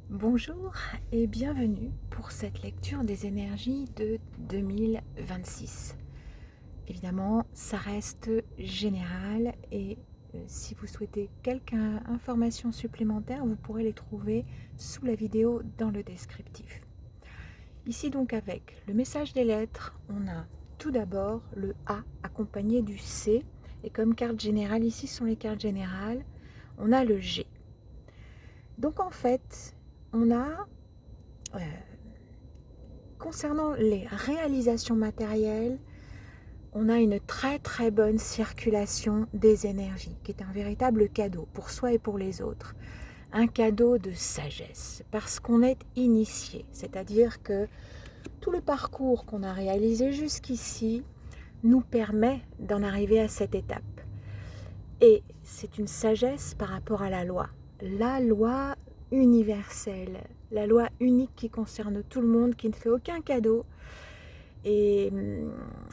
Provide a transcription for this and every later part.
Bonjour et bienvenue pour cette lecture des énergies de 2026. Évidemment, ça reste général et si vous souhaitez quelques informations supplémentaires, vous pourrez les trouver sous la vidéo dans le descriptif. Ici donc avec le message des lettres, on a tout d'abord le A accompagné du C et comme carte générale, ici sont les cartes générales, on a le G. Donc en fait, on a concernant les réalisations matérielles, on a une très très bonne circulation des énergies, qui est un véritable cadeau pour soi et pour les autres. Un cadeau de sagesse, parce qu'on est initié, c'est-à-dire que tout le parcours qu'on a réalisé jusqu'ici nous permet d'en arriver à cette étape. Et c'est une sagesse par rapport à la loi universelle, la loi unique qui concerne tout le monde, qui ne fait aucun cadeau. Et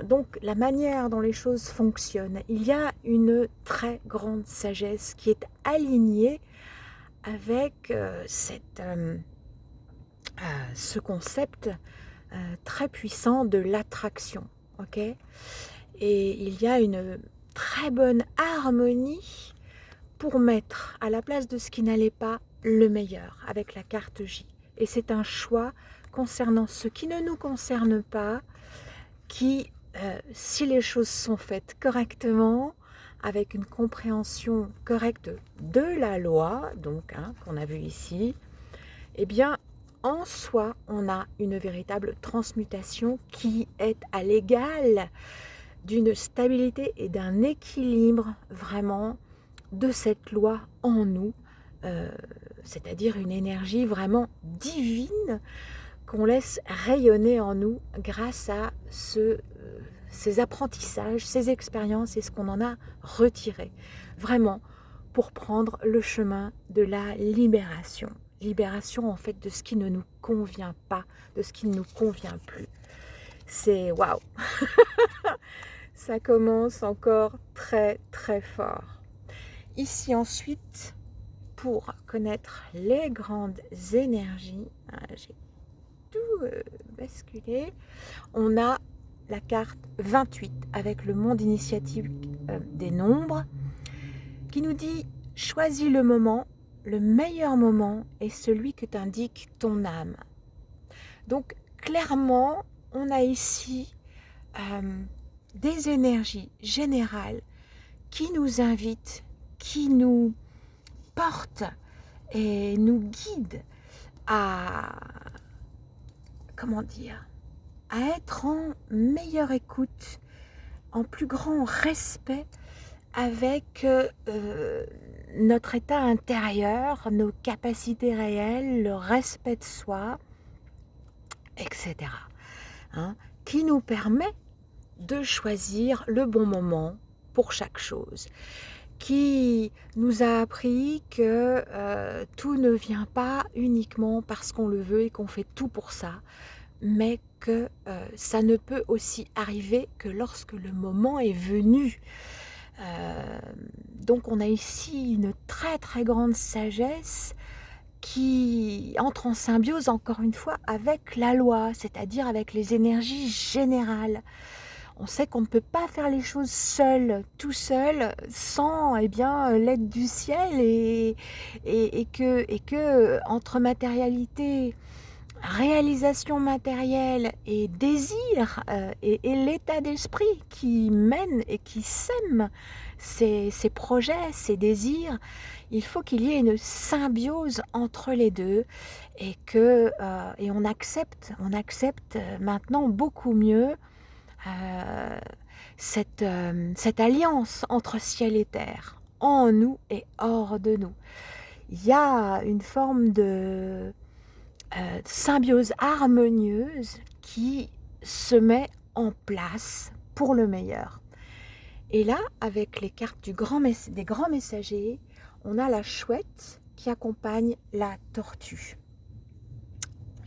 donc la manière dont les choses fonctionnent, il y a une très grande sagesse qui est alignée avec ce concept très puissant de l'attraction. Okay, et il y a une très bonne harmonie pour mettre à la place de ce qui n'allait pas le meilleur avec la carte J. Et c'est un choix concernant ce qui ne nous concerne pas qui, si les choses sont faites correctement, avec une compréhension correcte de la loi, donc qu'on a vu ici, eh bien, en soi, on a une véritable transmutation qui est à l'égal d'une stabilité et d'un équilibre vraiment de cette loi en nous, c'est-à-dire une énergie vraiment divine qu'on laisse rayonner en nous grâce à ces apprentissages, ces expériences et ce qu'on en a retiré. Vraiment, pour prendre le chemin de la libération. Libération en fait de ce qui ne nous convient pas, de ce qui ne nous convient plus. C'est waouh. Ça commence encore très très fort. Ici ensuite, pour connaître les grandes énergies, j'ai tout basculé, on a la carte 28 avec le monde initiatique des nombres qui nous dit « Choisis le moment, le meilleur moment est celui que t'indique ton âme ». Donc clairement, on a ici des énergies générales qui nous invitent, qui nous portent et nous guident à, comment dire, à être en meilleure écoute, en plus grand respect avec notre état intérieur, nos capacités réelles, le respect de soi, etc. Qui nous permet de choisir le bon moment pour chaque chose, qui nous a appris que tout ne vient pas uniquement parce qu'on le veut et qu'on fait tout pour ça, mais que ça ne peut aussi arriver que lorsque le moment est venu. Donc on a ici une très très grande sagesse qui entre en symbiose encore une fois avec la loi, c'est-à-dire avec les énergies générales. On sait qu'on ne peut pas faire les choses seul, tout seul, sans l'aide du ciel et que entre matérialité, réalisation matérielle et désir et l'état d'esprit qui mène et qui sème ces projets, ces désirs, il faut qu'il y ait une symbiose entre les deux et et on accepte maintenant beaucoup mieux cette alliance entre ciel et terre, en nous et hors de nous. Il y a une forme de symbiose harmonieuse qui se met en place pour le meilleur. Et là, avec les cartes des grands messagers, on a la chouette qui accompagne la tortue.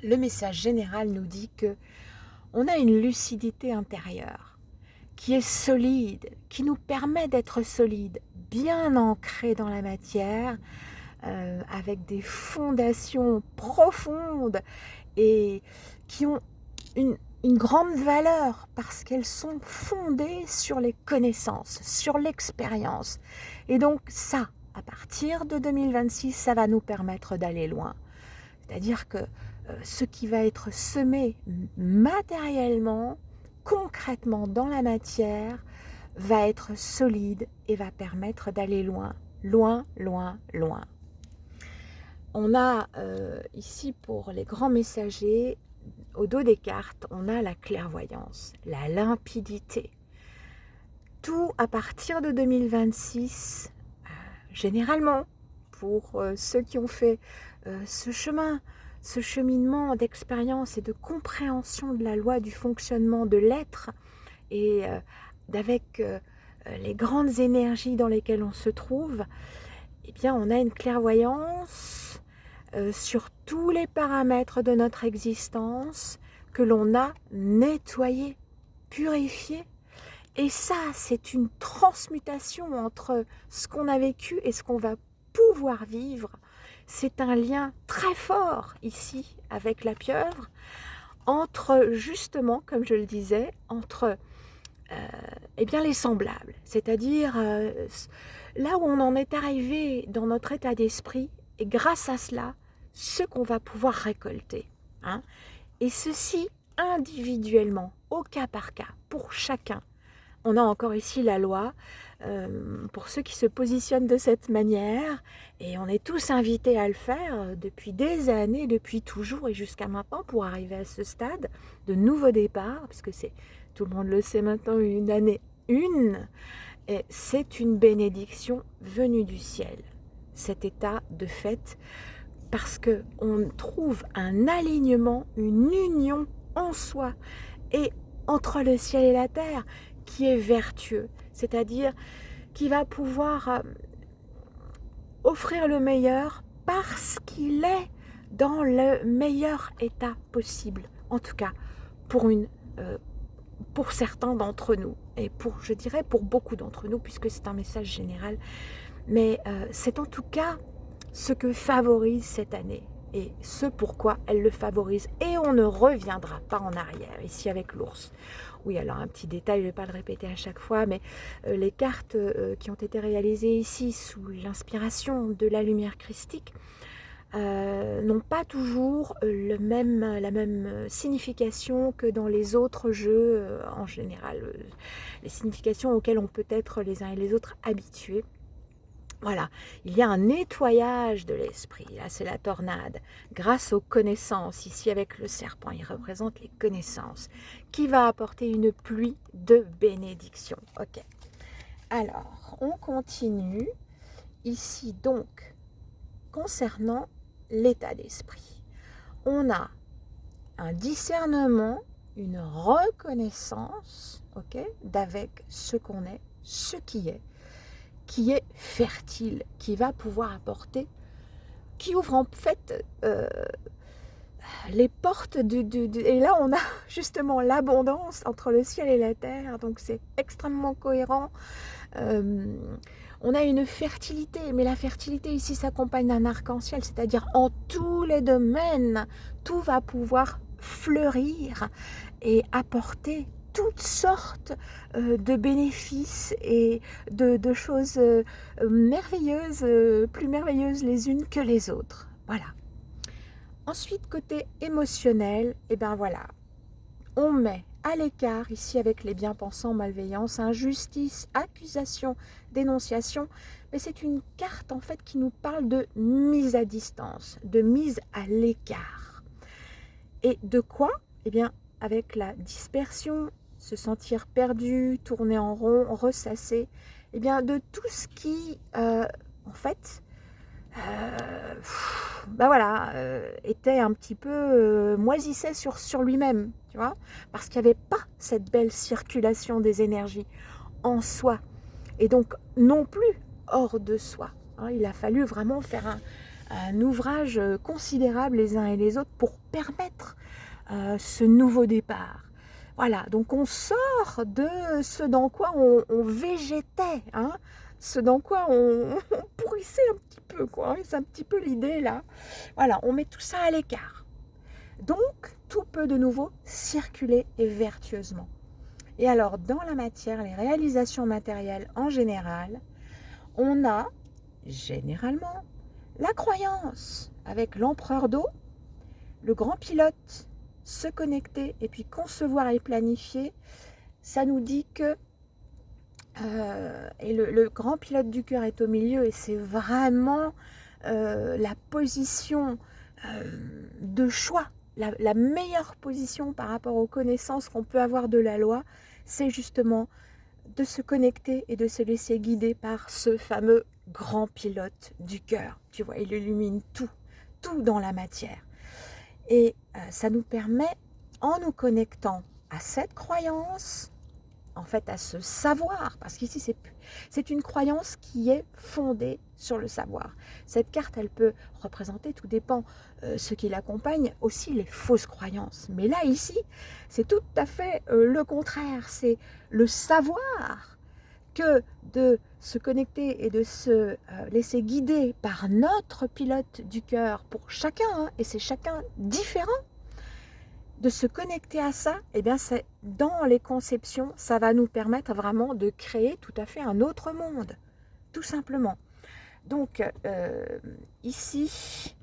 Le message général nous dit que on a une lucidité intérieure qui est solide, qui nous permet d'être solide, bien ancré dans la matière, avec des fondations profondes et qui ont une grande valeur parce qu'elles sont fondées sur les connaissances, sur l'expérience. Et donc ça, à partir de 2026, ça va nous permettre d'aller loin. C'est-à-dire que ce qui va être semé matériellement, concrètement dans la matière, va être solide et va permettre d'aller loin, loin, loin, loin. On a ici pour les grands messagers, au dos des cartes, on a la clairvoyance, la limpidité. Tout à partir de 2026, généralement, pour ceux qui ont fait ce cheminement d'expérience et de compréhension de la loi du fonctionnement de l'être et d'avec les grandes énergies dans lesquelles on se trouve, eh bien, on a une clairvoyance sur tous les paramètres de notre existence que l'on a nettoyé, purifié. Et ça, c'est une transmutation entre ce qu'on a vécu et ce qu'on va pouvoir vivre. C'est un lien très fort ici avec la pieuvre, entre justement, comme je le disais, entre eh bien, les semblables. C'est-à-dire là où on en est arrivé dans notre état d'esprit, et grâce à cela, ce qu'on va pouvoir récolter. Hein. Et ceci individuellement, au cas par cas, pour chacun. On a encore ici la loi, pour ceux qui se positionnent de cette manière, et on est tous invités à le faire depuis des années, depuis toujours et jusqu'à maintenant, pour arriver à ce stade de nouveau départ, parce que c'est, tout le monde le sait maintenant, une année une, et c'est une bénédiction venue du ciel, cet état de fait, parce qu'on trouve un alignement, une union en soi et entre le ciel et la terre qui est vertueux, c'est-à-dire qui va pouvoir offrir le meilleur parce qu'il est dans le meilleur état possible, en tout cas pour certains d'entre nous et je dirais pour beaucoup d'entre nous puisque c'est un message général, mais c'est en tout cas ce que favorise cette année et ce pourquoi elle le favorise. Et on ne reviendra pas en arrière, ici avec l'ours. Oui, alors un petit détail, je ne vais pas le répéter à chaque fois, mais les cartes qui ont été réalisées ici sous l'inspiration de la lumière christique n'ont pas toujours la même signification que dans les autres jeux en général, les significations auxquelles on peut être les uns et les autres habitués. Voilà, il y a un nettoyage de l'esprit, là c'est la tornade, grâce aux connaissances, ici avec le serpent, il représente les connaissances, qui va apporter une pluie de bénédictions. Ok, alors on continue, ici donc, concernant l'état d'esprit. On a un discernement, une reconnaissance, ok, d'avec ce qu'on est, ce qui est fertile, qui va pouvoir apporter, qui ouvre en fait les portes et là on a justement l'abondance entre le ciel et la terre, donc c'est extrêmement cohérent. On a une fertilité, mais la fertilité ici s'accompagne d'un arc-en-ciel, c'est-à-dire en tous les domaines, tout va pouvoir fleurir et apporter toutes sortes de bénéfices et de choses merveilleuses, plus merveilleuses les unes que les autres. Voilà. Ensuite, côté émotionnel, et ben voilà, on met à l'écart, ici avec les bien-pensants, malveillance, injustice, accusation, dénonciation, mais c'est une carte en fait qui nous parle de mise à distance, de mise à l'écart. Et de quoi? Eh bien, avec la dispersion, se sentir perdu, tourner en rond, ressasser, eh bien, de tout ce qui, en fait, ben voilà, était un petit peu moisissait sur lui-même, tu vois, parce qu'il n'y avait pas cette belle circulation des énergies en soi, et donc non plus hors de soi. Hein, il a fallu vraiment faire un ouvrage considérable les uns et les autres pour permettre ce nouveau départ. Voilà, donc on sort de ce dans quoi on végétait, hein, ce dans quoi on pourrissait un petit peu, quoi. C'est un petit peu l'idée là. Voilà, on met tout ça à l'écart. Donc, tout peut de nouveau circuler vertueusement. Et alors, dans la matière, les réalisations matérielles en général, on a généralement la croyance avec l'empereur d'eau, le grand pilote, se connecter et puis concevoir et planifier. Ça nous dit que et le grand pilote du cœur est au milieu et c'est vraiment la position de choix, la meilleure position par rapport aux connaissances qu'on peut avoir de la loi, c'est justement de se connecter et de se laisser guider par ce fameux grand pilote du cœur. Tu vois, il illumine tout, tout dans la matière. Et ça nous permet, en nous connectant à cette croyance, en fait à ce savoir, parce qu'ici c'est une croyance qui est fondée sur le savoir. Cette carte, elle peut représenter, tout dépend ce qui l'accompagne, aussi les fausses croyances. Mais là, ici, c'est tout à fait le contraire. C'est le savoir que de se connecter et de se laisser guider par notre pilote du cœur pour chacun, hein, et c'est chacun différent, de se connecter à ça, eh bien c'est dans les conceptions, ça va nous permettre vraiment de créer tout à fait un autre monde, tout simplement. Donc ici,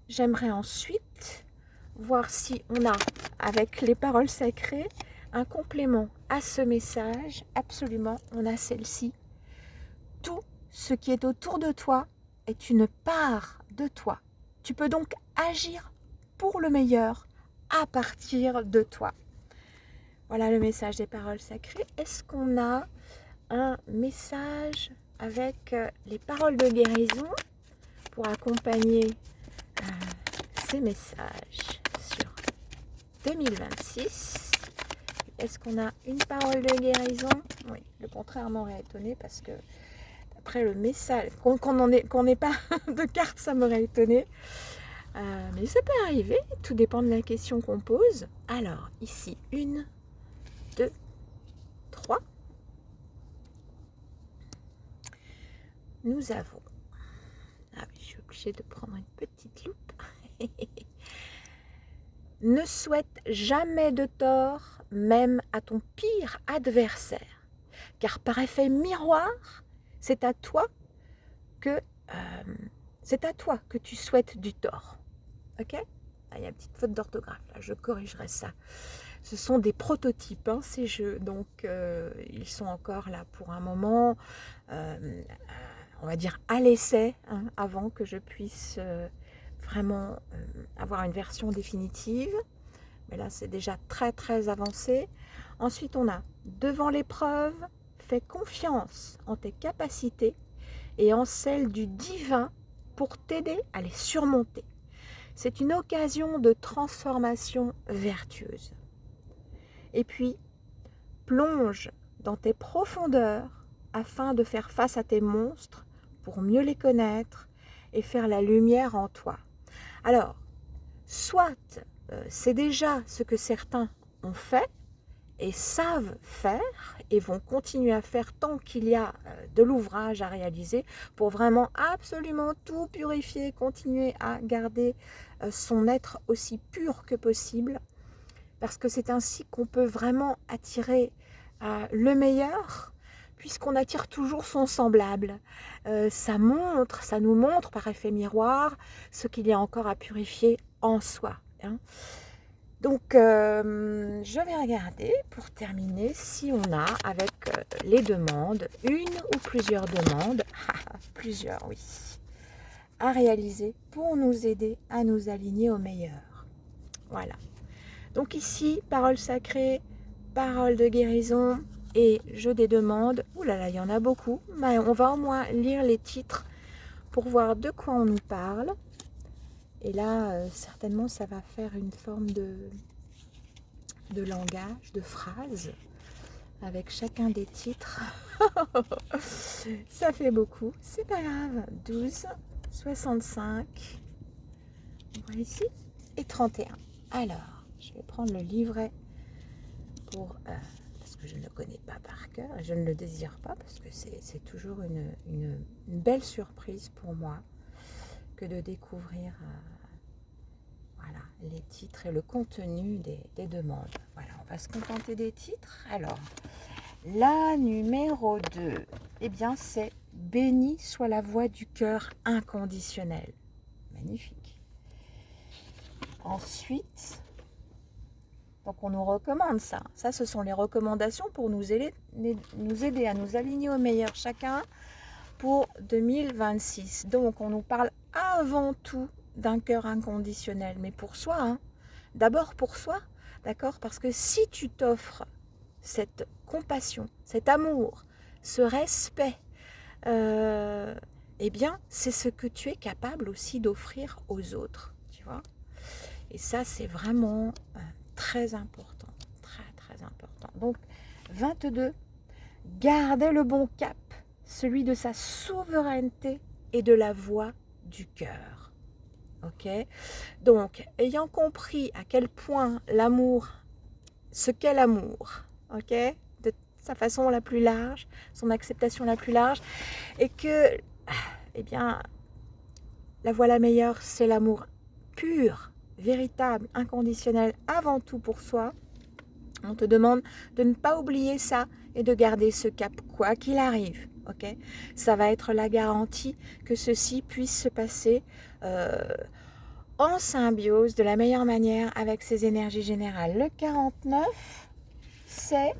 j'aimerais ensuite voir si on a, avec les paroles sacrées, un complément à ce message. Absolument, on a celle-ci. Tout ce qui est autour de toi est une part de toi. Tu peux donc agir pour le meilleur à partir de toi. Voilà le message des paroles sacrées. Est-ce qu'on a un message avec les paroles de guérison pour accompagner ces messages sur 2026? Est-ce qu'on a une parole de guérison? Oui, le contraire m'aurait étonné parce que après le message, qu'on n'ait pas de carte, ça m'aurait étonné. Mais ça peut arriver, tout dépend de la question qu'on pose. Alors, ici, 1, 2, 3. Nous avons... Ah oui, je suis obligée de prendre une petite loupe. Ne souhaite jamais de tort, même à ton pire adversaire, car par effet miroir, c'est à toi que tu souhaites du tort. Ok? Ah, il y a une petite faute d'orthographe, là, je corrigerai ça. Ce sont des prototypes, hein, ces jeux, donc ils sont encore là pour un moment, on va dire à l'essai, hein, avant que je puisse vraiment avoir une version définitive. Mais là, c'est déjà très très avancé. Ensuite, on a, devant l'épreuve, fais confiance en tes capacités et en celles du divin pour t'aider à les surmonter. C'est une occasion de transformation vertueuse. Et puis, plonge dans tes profondeurs afin de faire face à tes monstres pour mieux les connaître et faire la lumière en toi. Alors, soit c'est déjà ce que certains ont fait et savent faire et vont continuer à faire tant qu'il y a de l'ouvrage à réaliser pour vraiment absolument tout purifier, continuer à garder son être aussi pur que possible, parce que c'est ainsi qu'on peut vraiment attirer le meilleur, puisqu'on attire toujours son semblable. Ça nous montre par effet miroir ce qu'il y a encore à purifier en soi, hein. Donc, je vais regarder pour terminer si on a avec les demandes, une ou plusieurs demandes, plusieurs oui, à réaliser pour nous aider à nous aligner au meilleur. Voilà. Donc ici, parole sacrée, parole de guérison et jeu des demandes. Ouh là là, il y en a beaucoup, mais on va au moins lire les titres pour voir de quoi on nous parle. Et là, certainement, ça va faire une forme de langage, de phrases, avec chacun des titres. Ça fait beaucoup, c'est pas grave. 12, 65, on voit ici, et 31. Alors, je vais prendre le livret pour... parce parce que je ne le connais pas par cœur, et je ne le désire pas, parce que c'est toujours une belle surprise pour moi que de découvrir voilà, les titres et le contenu des demandes. Voilà, on va se contenter des titres. Alors, la numéro 2, eh bien c'est « Béni soit la voix du cœur inconditionnel ». Magnifique. Ensuite, donc on nous recommande ça. Ça, ce sont les recommandations pour nous aider à nous aligner au meilleur chacun pour 2026. Donc on nous parle avant tout d'un cœur inconditionnel, mais pour soi, hein. D'abord pour soi, d'accord? Parce que si tu t'offres cette compassion, cet amour, ce respect, eh bien, c'est ce que tu es capable aussi d'offrir aux autres, tu vois. Et ça, c'est vraiment très important, très très important. Donc, 22, gardez le bon cap, celui de sa souveraineté et de la voix du cœur. Ok? Donc, ayant compris à quel point l'amour, ce qu'est l'amour, ok? De sa façon la plus large, son acceptation la plus large, et que, eh bien, la voie la meilleure, c'est l'amour pur, véritable, inconditionnel, avant tout pour soi. On te demande de ne pas oublier ça et de garder ce cap, quoi qu'il arrive. Okay, ça va être la garantie que ceci puisse se passer en symbiose de la meilleure manière avec ces énergies générales. Le 49, c'est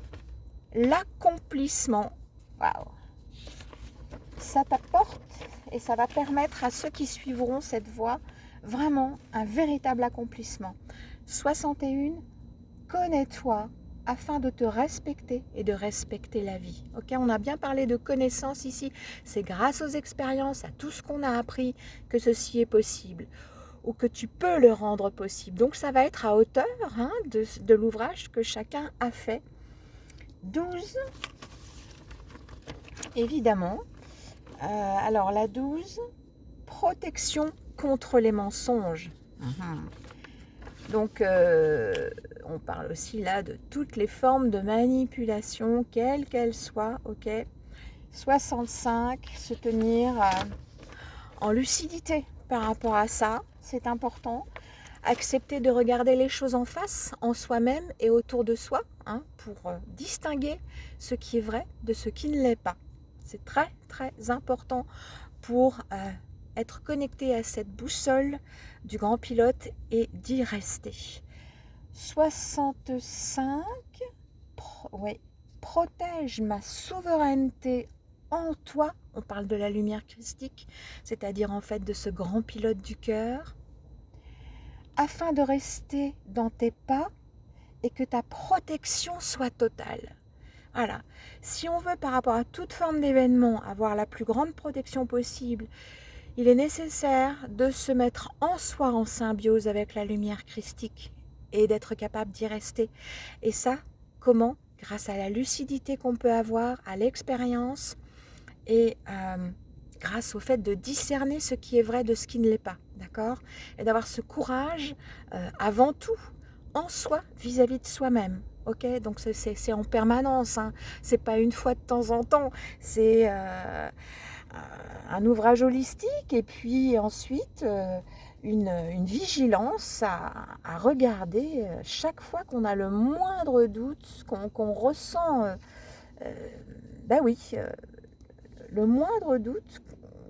l'accomplissement. Waouh! Ça t'apporte et ça va permettre à ceux qui suivront cette voie vraiment un véritable accomplissement. 61, connais-toi afin de te respecter et de respecter la vie. Ok, on a bien parlé de connaissance ici. C'est grâce aux expériences, à tout ce qu'on a appris que ceci est possible ou que tu peux le rendre possible. Donc ça va être à hauteur de l'ouvrage que chacun a fait. 12, évidemment. Alors la 12, protection contre les mensonges. Donc, on parle aussi là de toutes les formes de manipulation, quelles qu'elles soient, ok. 65, se tenir en lucidité par rapport à ça, c'est important. Accepter de regarder les choses en face, en soi-même et autour de soi, pour distinguer ce qui est vrai de ce qui ne l'est pas. C'est très, très important pour être connecté à cette boussole du grand pilote et d'y rester. 65, protège ma souveraineté en toi. On parle de la lumière christique, c'est-à-dire en fait de ce grand pilote du cœur, afin de rester dans tes pas et que ta protection soit totale. Voilà. Si on veut, par rapport à toute forme d'événement, avoir la plus grande protection possible, il est nécessaire de se mettre en soi en symbiose avec la lumière christique et d'être capable d'y rester. Et ça, comment? Grâce à la lucidité qu'on peut avoir, à l'expérience et grâce au fait de discerner ce qui est vrai de ce qui ne l'est pas, d'accord? Et d'avoir ce courage avant tout en soi vis-à-vis de soi-même. Ok, donc c'est en permanence, c'est pas une fois de temps en temps, c'est un ouvrage holistique et puis ensuite une vigilance à regarder chaque fois qu'on a le moindre doute, qu'on ressent, le moindre doute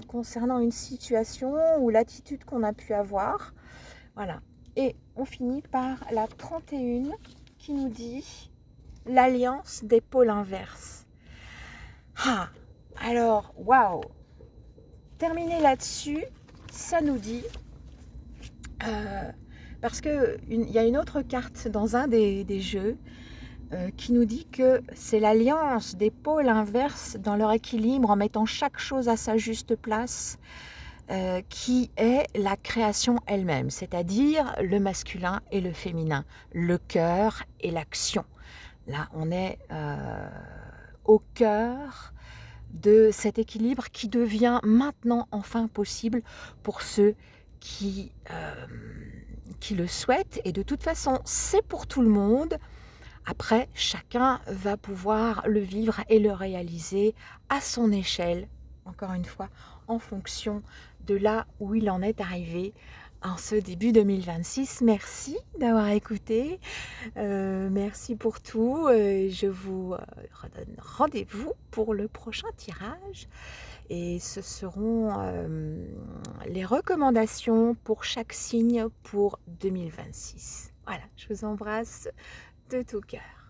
concernant une situation ou l'attitude qu'on a pu avoir. Voilà. Et on finit par la 31 qui nous dit l'alliance des pôles inverses. Alors, waouh! Terminer là-dessus, ça nous dit, parce qu'il y a une autre carte dans un des jeux qui nous dit que c'est l'alliance des pôles inverses dans leur équilibre en mettant chaque chose à sa juste place qui est la création elle-même, c'est-à-dire le masculin et le féminin, le cœur et l'action. Là, on est au cœur de cet équilibre qui devient maintenant enfin possible pour ceux qui le souhaitent. Et de toute façon, c'est pour tout le monde Après, chacun va pouvoir le vivre et le réaliser à son échelle, encore une fois, en fonction de là où il en est arrivé en ce début 2026. Merci d'avoir écouté, merci pour tout. Je vous redonne rendez-vous pour le prochain tirage et ce seront les recommandations pour chaque signe pour 2026. Voilà, je vous embrasse de tout cœur.